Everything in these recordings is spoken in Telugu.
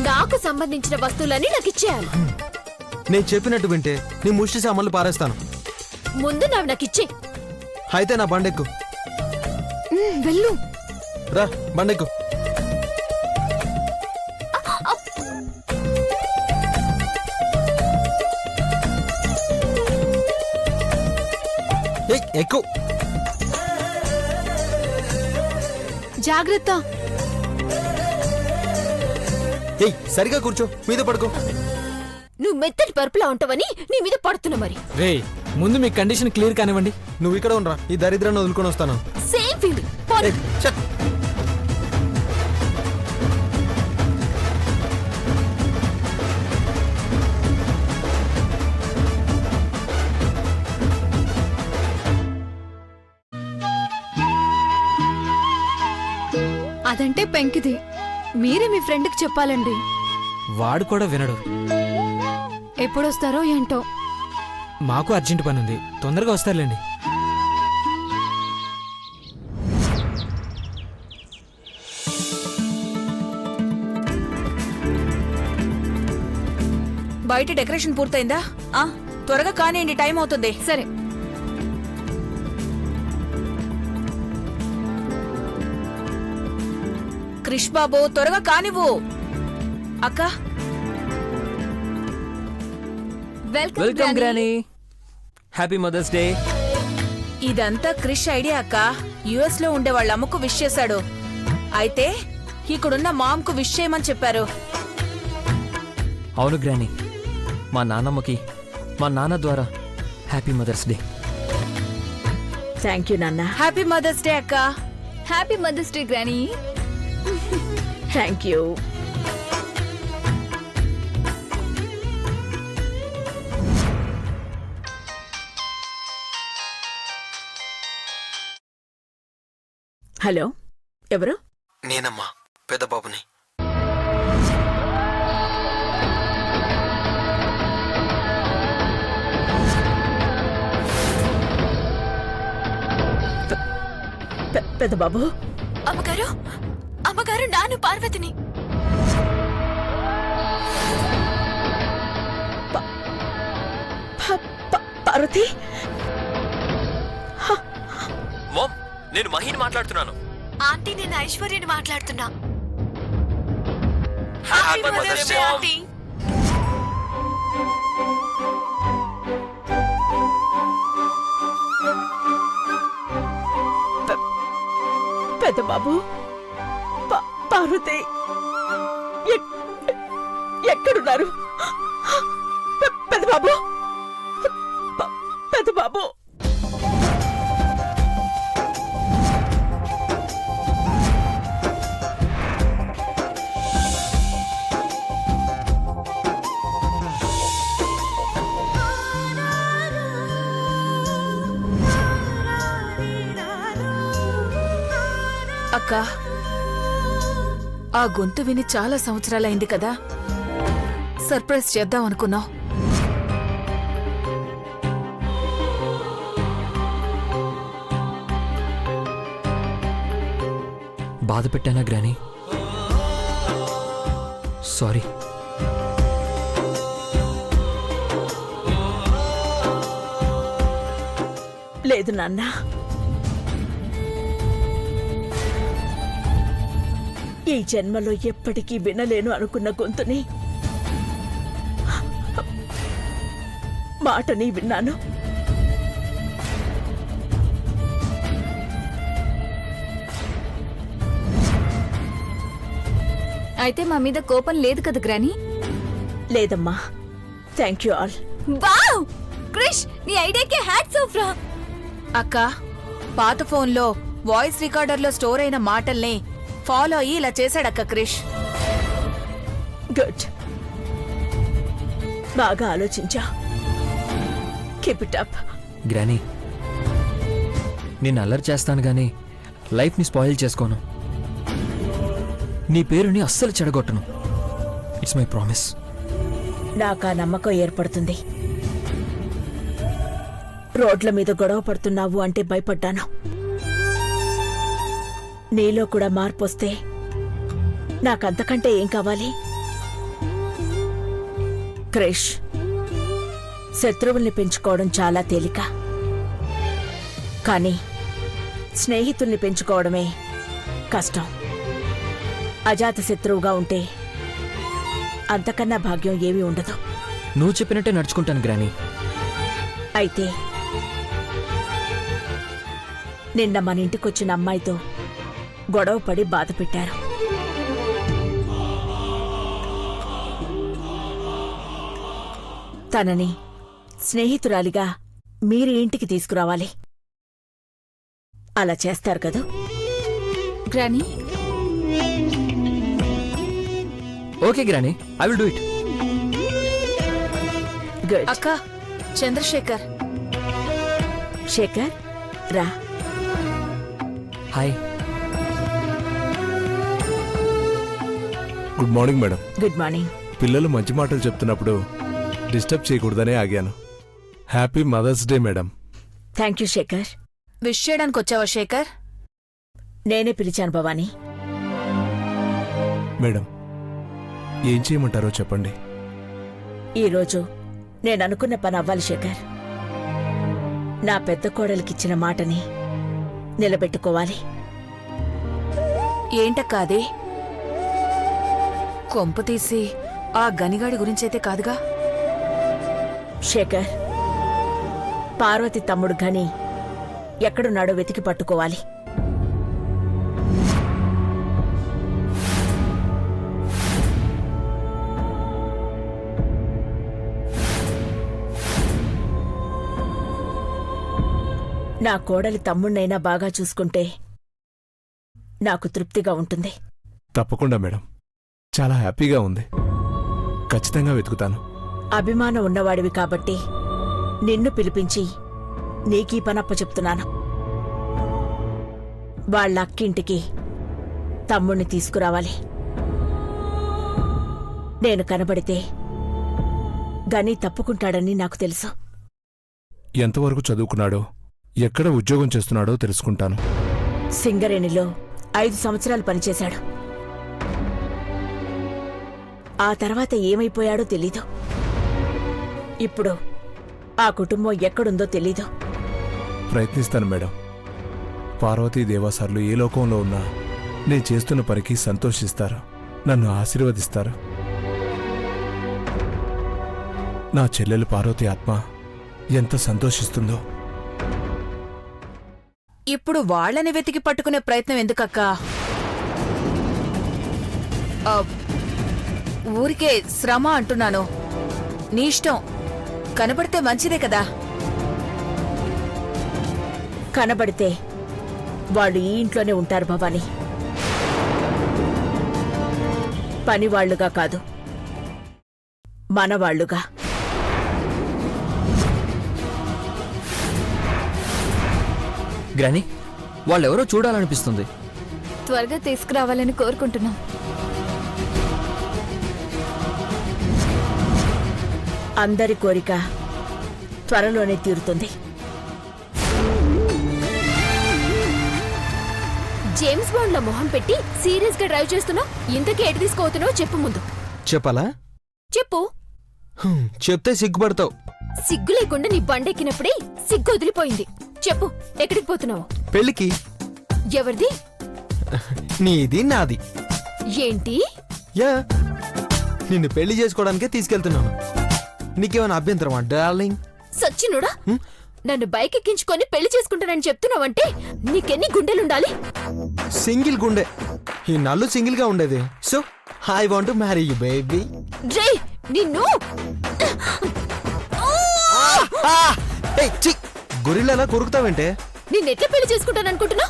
నాకు సంబంధించిన వస్తువులన్నీ నాకు ఇచ్చేయాలి. నేను చెప్పినట్టు వింటే నీ ముష్టి సామాన్లు పారేస్తాను. ముందు నాకు ఇచ్చే. అయితే నా బండెక్కు. వెళ్ళు. రా బండెక్కు. ఎక్కు. జాగ్రత్త. సరిగా కూర్చో, మీద పడుకో. నువ్వు మెత్తటి పరుపులా ఉంటావని నీ మీద పడుతున్నా. మరి రే, ముందు మీ కండిషన్ క్లియర్ కానివ్వండి. నువ్వు ఇక్కడ ఉండరా, ఈ దరిద్రాన్ని వదులుకొని వస్తాను. Same feeling. అదంటే పెంకిది. మీరే మీ ఫ్రెండ్కి చెప్పాలండి. వాడు కూడా వినడు. ఎప్పుడొస్తారో ఏంటో. మాకు అర్జెంట్ పని ఉంది, తొందరగా వస్తారులేండి. బయట డెకరేషన్ పూర్తయిందా? త్వరగా కానివ్వండి, టైం అవుతుంది. సరే. క్రిష్ బాబు, త్వరగా కానివ్వు. అక్క, welcome granny. Happy mother's day. ఇదంతా క్రిష్ ఐడియా అక్క. యుఎస్ లో ఉండే వాళ్ళ అమ్మకు విష్ చేశాడు. అయితే ఇక్కడున్న మామ్కు విష్ చేయమని చెప్పారు. అవును గ్రానీ, మా నాన్నమ్మకి మా నాన్న ద్వారా happy mother's day. Thank you నాన్న. హ్యాపీ మదర్స్ డే అక్క. Happy mother's day granny. Thank you. Hello, ఎవరు? నేనమ్మా, పెద్ద బాబుని. పెద్ద బాబు. అమ్మగారు, అమ్మగారు, నాను పార్వతిని. పార్వతి? మామ్, నేను మహిని మాట్లాడుతున్నాను. ఆంటీ, నేను ఐశ్వర్యని మాట్లాడుతున్నా. Happy mother's day aunty. పెద్ద బాబు, పార్వతి ఎక్కడున్నారు? పెద్ద బాబు, పెద్ద బాబు. అక్క, ఆ గొంతు విని చాలా సంవత్సరాలైంది కదా. సర్ప్రైజ్ చేద్దాం అనుకున్నాం. బాధ పెట్టానా గ్రానీ? సారీ. లేదు నాన్న, ఈ జన్మలో ఎప్పటికీ వినలేను అనుకున్న గొంతుని, మాటని విన్నాను. అయితే మా మీద కోపం లేదు కదా గ్రానీ? లేదమ్మా. Thank you all. Wow! Krish, నీ ఐడియాకి హ్యాట్స్ ఆఫ్ రా. అక్క, పాత ఫోన్లో వాయిస్ రికార్డర్లో స్టోర్ అయిన మాటల్ని ఫాలో అయ్యి ఇలా చేశాడక్క క్రిష్. గుడ్, బాగా ఆలోచించా. Keep it up. గ్రానీ, నేను అల్లరి చేస్తాను గానీ లైఫ్ని స్పాయిల్ చేసుకోను. నీ పేరుని అస్సలు చెడగొట్టను. It's my promise. నాకా నమ్మకం ఏర్పడుతుంది. రోడ్ల మీద గొడవ పడుతున్నావు అంటే భయపడ్డాను. నీలో కూడా మార్పు వస్తే నాకంతకంటే ఏం కావాలి? క్రిష్, శత్రువుల్ని పెంచుకోవడం చాలా తేలిక, కానీ స్నేహితుల్ని పెంచుకోవడమే కష్టం. అజాత శత్రువుగా ఉంటే అంతకన్నా భాగ్యం ఏమీ ఉండదు. నువ్వు చెప్పినట్టే నడుచుకుంటాను గ్రాని. అయితే నిన్న మన ఇంటికొచ్చిన అమ్మాయితో గొడవ పడి బాధ పెట్టారు. తనని స్నేహితురాలిగా మీరు ఇంటికి తీసుకురావాలి. అలా చేస్తారు కదూ? Granny, okay granny, I will do it. Good. అక్క, చంద్రశేఖర్. శేఖర్, రా. Hi. Good morning madam. Good morning. పిల్లలు మంచి మాటలు చెప్తున్నప్పుడు డిస్టర్బ్ చేయకూడదనే ఆగాను. Happy mother's day madam. Thank you Shekar. Wish చేయడానికి వచ్చావా శేఖర్? నేనే పిలిచాను భవానీ. మేడం, ఏం చేయమంటారో చెప్పండి. ఈరోజు నేననుకున్న పని అవ్వాలి శేఖర్. నా పెద్ద కోడలికిచ్చిన మాటని నిలబెట్టుకోవాలి. ఏంటక్క అది? కొంప తీసి ఆ గనిగాడి గురించైతే కాదుగా? శేఖర్, పార్వతి తమ్ముడు గని ఎక్కడున్నాడో వెతికి పట్టుకోవాలి. నా కోడలి తమ్ముణ్ణైనా బాగా చూసుకుంటే నాకు తృప్తిగా ఉంటుంది. తప్పకుండా మేడం, చాలా హ్యాపీగా ఉంది. ఖచ్చితంగా వెతుకుతాను. అభిమానం ఉన్నవాడివి కాబట్టి నిన్ను పిలిపించి నీకీ పనప్ప చెప్తున్నాను. వాళ్ళ అక్కింటికి తమ్ముణ్ణి తీసుకురావాలి. నేను కనబడితే గని తప్పుకుంటాడని నాకు తెలుసు. ఎంతవరకు చదువుకున్నాడో, ఎక్కడ ఉద్యోగం చేస్తున్నాడో తెలుసుకుంటాను. సింగరేణిలో 5 సంవత్సరాలు పనిచేశాడు. ఆ తర్వాత ఏమైపోయాడో తెలీదు. ఇప్పుడు ఆ కుటుంబం ఎక్కడుందో తెలీదు. ప్రయత్నిస్తాను మేడం. పార్వతీ దేవాసార్లు ఏ లోకంలో ఉన్నా నేను చేస్తున్న పనికి సంతోషిస్తారు, నన్ను ఆశీర్వదిస్తారు. నా చెల్లెలు పార్వతి ఆత్మ ఎంత సంతోషిస్తుందో. ఇప్పుడు వాళ్ళని వెతికి పట్టుకునే ప్రయత్నం ఎందుకక్క? ఊరికే శ్రమ అంటున్నాను. నీ ఇష్టం. కనబడితే మంచిదే కదా. కనబడితే వాళ్ళు ఈ ఇంట్లోనే ఉంటారు భవాని. పనివాళ్లుగా కాదు, మనవాళ్లుగా. గ్రాని, వాళ్ళెవరో చూడాలనిపిస్తుంది. త్వరగా తీసుకురావాలని కోరుకుంటున్నాం. అందరి కోరిక త్వరలోనే తీరుతుంది. జేమ్స్ బాండ్ లో మొహం పెట్టి సీరియస్ గా డ్రైవ్ చేస్తున్నావు. ఇంతకీ ఎటు తీసుకోతున్నావు చెప్పు. ముందు చెప్పాలా? చెప్పు. చెప్తే సిగ్గుపడతావు. సిగ్గు లేకుండా నీ బండెక్కినప్పుడే సిగ్గు వదిలిపోయింది. చెప్పు, ఎక్కడికి పోతున్నావు? పెళ్ళికి. ఎవరిది? నీది నాది. ఏంటి? యా, నిన్ను పెళ్లి చేసుకోవడానికే తీసుకెళ్తున్నాను. నీకేమైనా అభ్యంతరమా డార్లింగ్? సచ్చినుడా, నన్ను బైక్ ఎక్కించుకొని పెళ్లి చేసుకుంటానని చెప్తున్నావంటే నీకెన్ని గుండెలుండాలి? సింగిల్ గుండె. ఈ నల్లు సింగిల్ గా ఉండేది. So I want to marry you baby. రే నిన్ను గొరిల్లాలా కొరుకుతావంటే? నిన్నెట్లా పెళ్లి చేసుకుంటాననుకుంటున్నా?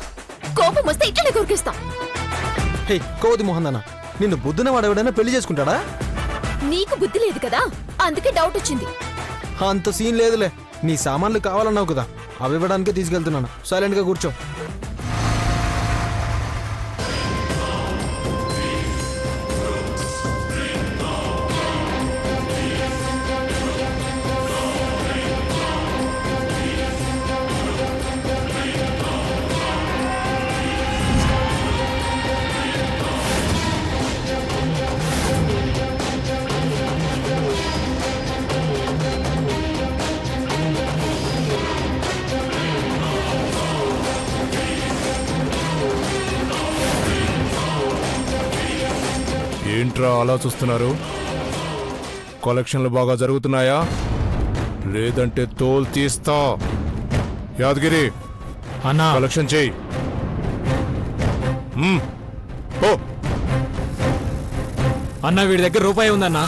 కోపం వస్తే ఇట్లనే కొరికేస్తా. హే కోది మోహన్, నిన్ను బుద్ధున వాడెవడైనా పెళ్లి చేసుకుంటాడా? నీకు బుద్ధి లేదు కదా, అందుకే డౌట్ వచ్చింది. అంత సీన్ లేదులే. నీ సామాన్లు కావాలన్నావు కదా, అవి ఇవ్వడానికే తీసుకెళ్తున్నాను. సైలెంట్ గా కూర్చో. ఏంట్రా అలా చూస్తున్నారు? కలెక్షన్లు బాగా జరుగుతున్నాయా? లేదంటే తోలు తీస్తా. యాదగిరి, అన్నా కలెక్షన్ చేయి. ఓ అన్న వీడి దగ్గర రూపాయి ఉందన్నా.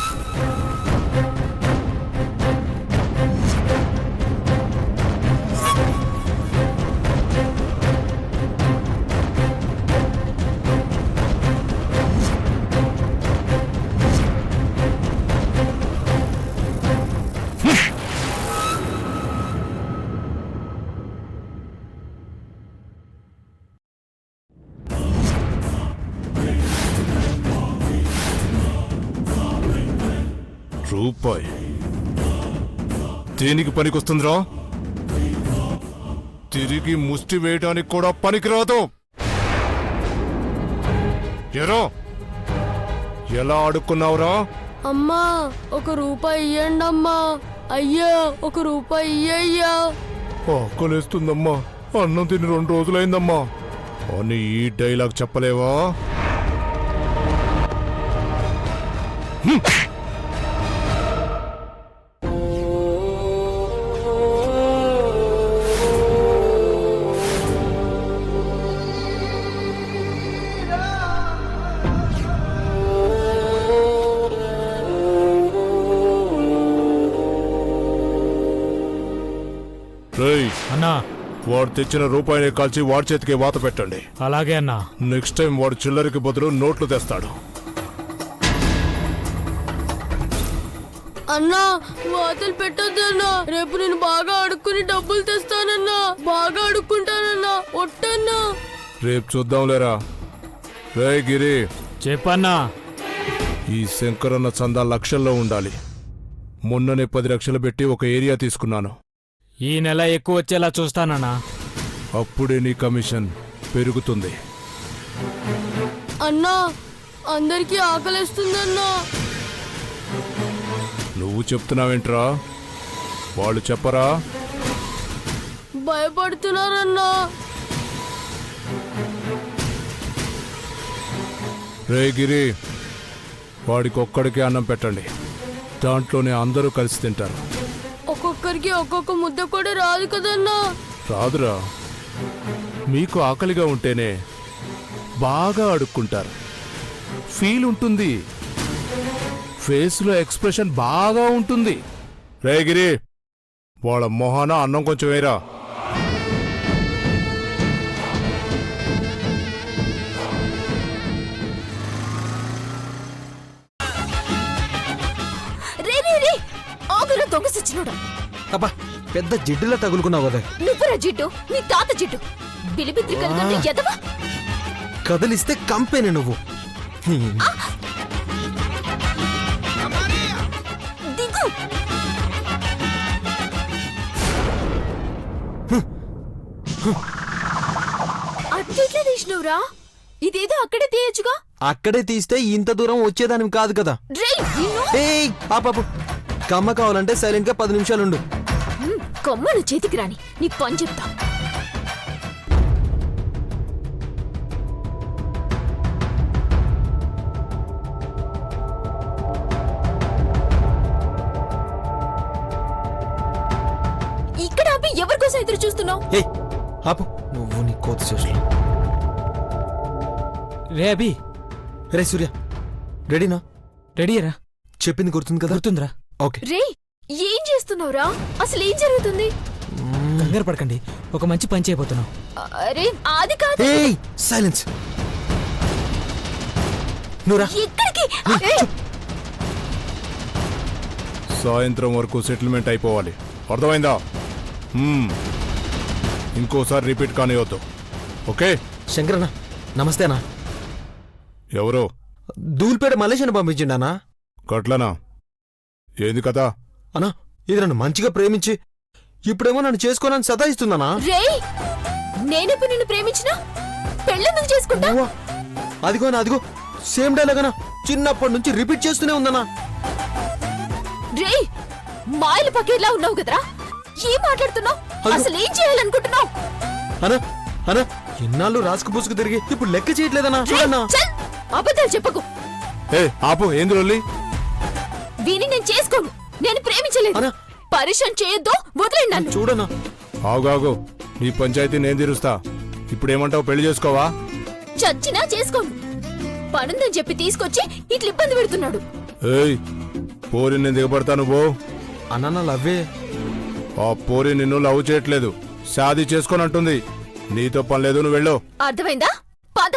రూపాయి దేనికి పనికొస్తుందిరా? తిరిగి ముష్టి వేయడానికి కూడా పనికిరాదు. ఎరా ఎలా ఆడుకున్నావురా? అమ్మా ఒక రూపాయి ఇయ్యండి అమ్మా. అయ్యా ఒక రూపాయి ఇయ్యయ్యా. ఆకలేస్తుందమ్మా, అన్నం తిని 2 రోజులైందమ్మా అని ఈ డైలాగ్ చెప్పలేవా? రేయ్, అన్నా వాడు తెచ్చిన రూపాయిని కాల్చి వాడి చేతికి వాత పెట్టండి. అలాగే అన్నా. నెక్స్ట్ టైం వాడు చిల్లరికి బదులు నోట్లు తెస్తాడు. అన్నా వాతలు పెట్టొద్దన్నా. రేపు నేను బాగా అడుక్కుని డబ్బులు తెస్తానన్నా. బాగా అడుక్కుంటానన్నా. ఒట్టన్నా. రేపు చూద్దాంలేరా. రేయ్ గిరి, చెప్పన్నా. ఈ శంకరన్న చందా లక్షల్లో ఉండాలి. మొన్ననే 10 లక్షలు పెట్టి ఒక ఏరియా తీసుకున్నాను. ఈ నెల ఎక్కువ వచ్చేలా చూస్తానన్నా. అప్పుడే నీ కమిషన్ పెరుగుతుంది. అన్నా అందరికీ ఆకలేస్తుందన్నా. నువ్వు చెప్తున్నావేంట్రా? వాళ్ళు చెప్పరా? భయపడుతున్నారన్నా. రే గిరి, వాడికొక్కడికే అన్నం పెట్టండి. దాంట్లోనే అందరూ కలిసి తింటారు. ఒక్కొక్కరికి ఒక్కొక్క ముద్ద కూడా రాదు కదన్నా. రాదురా, మీకు ఆకలిగా ఉంటేనే బాగా అడుక్కుంటారు. ఫీల్ ఉంటుంది, ఫేస్లో ఎక్స్ప్రెషన్ బాగా ఉంటుంది. రే గిరి, వాళ్ళ మొహాన అన్నం కొంచెం వేరా. రే రే రే ఆగురా దొంగ సచ్చినోడా. అబ్బా పెద్ద జిడ్డులా తగులుకున్నావు కదా. నువ్వురా జిడ్డు, నీ తాత జిడ్డు. బిలిబిద్రి కలుగుతుంటే ఎదవా. కదిలిస్తే కంపెనీ నువ్వు. దిగు. అట్లా తీసినవురా. ఇదేదో అక్కడే తీయచ్చుగా. అక్కడే తీస్తే ఇంత దూరం వచ్చేదానివి కాదు కదా. రేయ్ నిన్ను. ఏయ్ ఆ పాపు, కమ్మ కావాలంటే సైలెంట్ గా 10 నిమిషాలుండు. కొమ్మను చేతికి రాని నీ పని చెప్తా. ఇక్కడ ఆపి ఎవరి కోసం ఎదురు చూస్తున్నావు? ఏయ్ ఆపు, నువ్వు నీ కోతి చేసలు. రే అభి, రే సూర్య, రెడీనా? రెడీరా? చెప్పింది గుర్తుంది కదా? గుర్తుందిరా. ఓకే. రే ఏం చేస్తున్నావురా? అసలు ఏం జరుగుతుంది? కంగారు పడకండి, ఒక మంచి పని చేయబోతున్నాం. అరే అది కాదు. ఏయ్ సైలెన్స్. నూరా ఎక్కడికి? సాయంత్రం వరకు సెటిల్మెంట్ అయిపోవాలి, అర్థమైందా? ఇంకోసారి రిపీట్ కానివద్దు, ఓకే? శంకరన్న నమస్తే అన్నా. ఎవరో దూల్పేట మలేషియాని పంపించిండానా? గట్లనా? ఏంది కదా? అన్నా ఇది నన్ను మంచిగా ప్రేమించి ఇప్పుడేమో నన్ను చేసుకోనని సతాయిస్తుందనా? రే నేనెప్పుడు నిన్ను ప్రేమించినా పెళ్ళెందుకు చేసుకుంటా? అదిగో నా అదిగో సేమ్ డైలాగ్ అన్నా, చిన్నప్పటి నుంచి రిపీట్ చేస్తూనే ఉందన్నా. రే మాయల పకేర్లా ఉన్నావు కదరా. ఏం మాట్లాడుతున్నావు? అసలు ఏం చేయాలనుకుంటున్నావు? అనా అనా ఇన్నాళ్ళు రాసుకు పూసుకు తిరిగి ఇప్పుడు లెక్క చేయట్లేదన్నా. చూడన్నా చల్, అబద్ధాలు చెప్పకు. ఏ ఆపు ఏంది లొల్లి? వీని నేను చేసుకోను, నేను ప్రేమించలేదు. అన్నా. పరిచయం చేయొద్దు, వదిలేండి నన్ను. చూడనా ఆగాగు, నీ పంచాయతీ నేను తీరుస్తా. ఇప్పుడేమంటావు, పెళ్లి చేసుకోవా? చచ్చినా చేసుకోను. పనుందని చెప్పి తీసుకొచ్చి ఇట్లా ఇబ్బంది పెడుతున్నాడు. ఏయ్ పోరి నేను దిగబడతా, నువ్వు. అన్న నా లవ్వే. ఆ పోరి నిన్ను లవ్ చేయట్లేదు, షాదీ చేసుకోనంటుంది. నీతో పని లేదు, నువ్వు వెళ్ళు. అర్థమైందా? పద.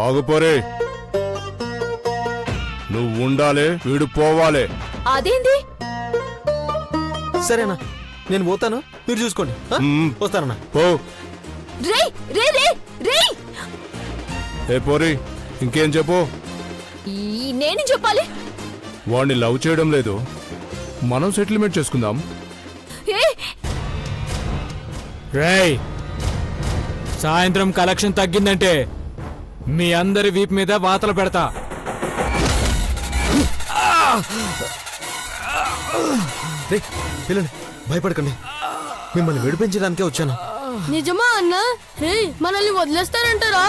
ఆగు పోరే, నువ్వు ఉండాలి, వీడు పోవాలి. అదేంది? సరేనా, నేను పోతాను, మీరు చూసుకోండి. ఆ? మ్మ్. వస్తానన్నా. పో. రే రే రే రే ఏ పోరి, ఇంకేం చెప్పు. నేను చెప్పాలి. వాడిని లవ్ చేయడం లేదు, మనం సెటిల్మెంట్ చేసుకుందాం. ఏ రేయ్, సాయంత్రం కలెక్షన్ తగ్గిందంటే మీ అందరి వీపు మీద వాతలు పెడతా. రే పిల్లండి, భయపడకండి, మిమ్మల్ని విడిపించడానికే వచ్చాను. నిజమా అన్న? రే మనల్ని వదిలేస్తారంటారా?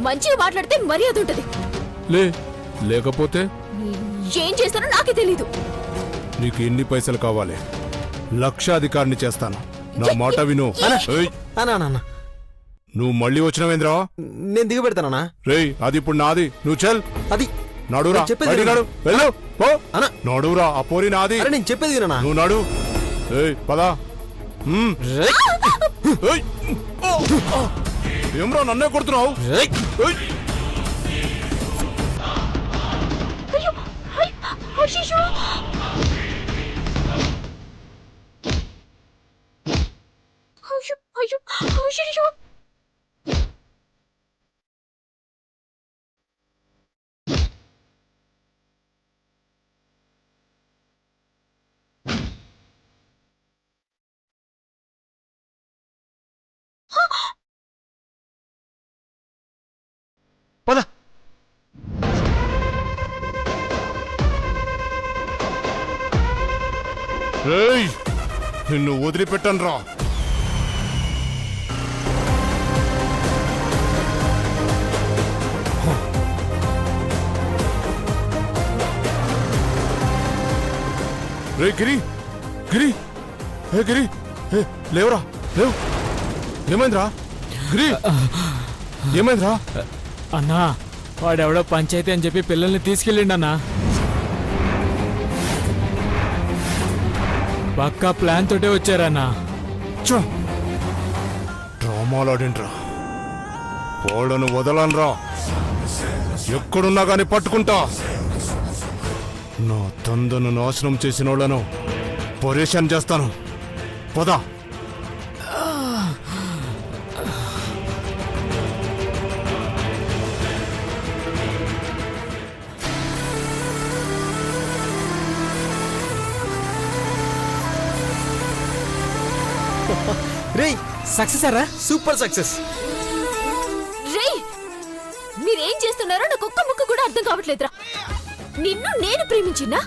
మంచిగా మాట్లాడితే మర్యాద ఉంటది. లేకపోతే ఏం చేస్తానో నాకే తెలీదు. నీకు ఎన్ని పైసలు కావాలి? లక్షాధికారిని చేస్తాను, నా మాట విను. ఏయ్, అన్నా అన్న, నువ్వు మళ్ళీ వచ్చినవేంద్రా? నేను దిగి పెడతానన్నా. రేయ్, అది ఇప్పుడు నాది, నువ్వు చల్. అది నడురా, నేను చెప్పేది బయటికి విను. నడు, వెళ్ళు, పో. అన్నా. నడురా, ఆ పోరి నాది. అరే నేను చెప్పేది వినన్నా. నువ్వు నడు. ఏయ్ పదా. ఏయ్, ఏమ్రా నన్నే కొడుతున్నావు? ఏయ్. పద. ఏయ్, నిన్ను వదిలిపెట్టను రా. రే గిరి, గిరి, ఏ గిరి, ఏ లేవురా, లేవు. ఏమైందిరా గిరి, ఏమైందిరా? అన్నా, వాడెవడో పంచాయతీ అని చెప్పి పిల్లల్ని తీసుకెళ్ళిండి అన్నా. పక్కా ప్లాన్ తోటే వచ్చారన్నా. డ్రామాలాడింట్రా, వాళ్ళను వదలనరా. ఎక్కడున్నా గాని పట్టుకుంటా. నా తందను నాశనం చేసిన వాళ్ళను పరేషాన్ చేస్తాను. పద. రే సక్సెస్ అరా? Super success. రే మీరేం చేస్తున్నారో నాకు ఒక్క ముక్క కూడా అర్థం కావట్లేదురా. నిన్ను నేను ప్రేమించినా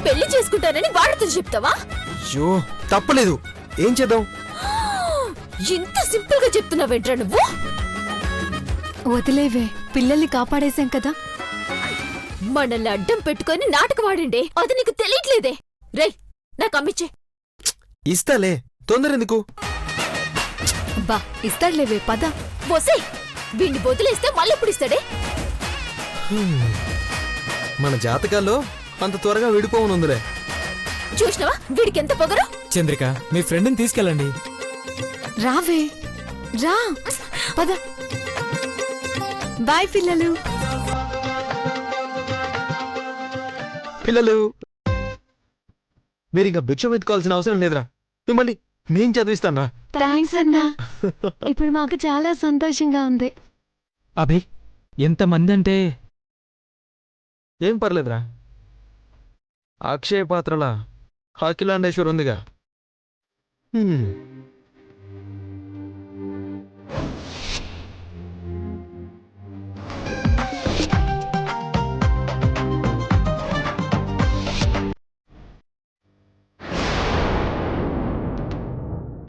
పెళ్లి చేసుకుంటానని వాడితో చెప్తావా? అయ్యో తప్పలేదు, ఏం చేద్దాం? ఇంత సింపుల్ గా చెప్తున్నావేంట్రా నువ్వు? వదిలేవే, పిల్లల్ని కాపాడేశాం కదా. మనల్ని అడ్డం పెట్టుకొని నాటకవాడండి, అది నీకు తెలియట్లేదే. రే నాకు అమ్మిచ్చే. ఇస్తాలే, తొందర ఎందుకు? బా ఇస్తాడులేవే, పద. పోసే, వీడిని వదిలేస్తే మళ్ళెప్పుడు ఇస్తాడే? మన జాతకాల్లో అంత త్వరగా విడిపోవనుందిలే. చూసినవా వీడికి ఎంత పొగరు? చంద్రిక, మీ ఫ్రెండ్ని తీసుకెళ్ళండి. రావే, రా, పద. బాయ్ పిల్లలు. పిల్లలు, మీరు ఇంకా భిక్షం ఎత్తుకోవాల్సిన అవసరం లేదురా, మిమ్మల్ని మేం చదివిస్తానా. థ్యాంక్స్ అన్నా, ఇప్పుడు మాకు చాలా సంతోషంగా ఉంది. అభి, ఎంతమంది అంటే? ఏం పర్లేదురా, అక్షయ పాత్రలా అఖిలాండేశ్వర్ ఉందిగా.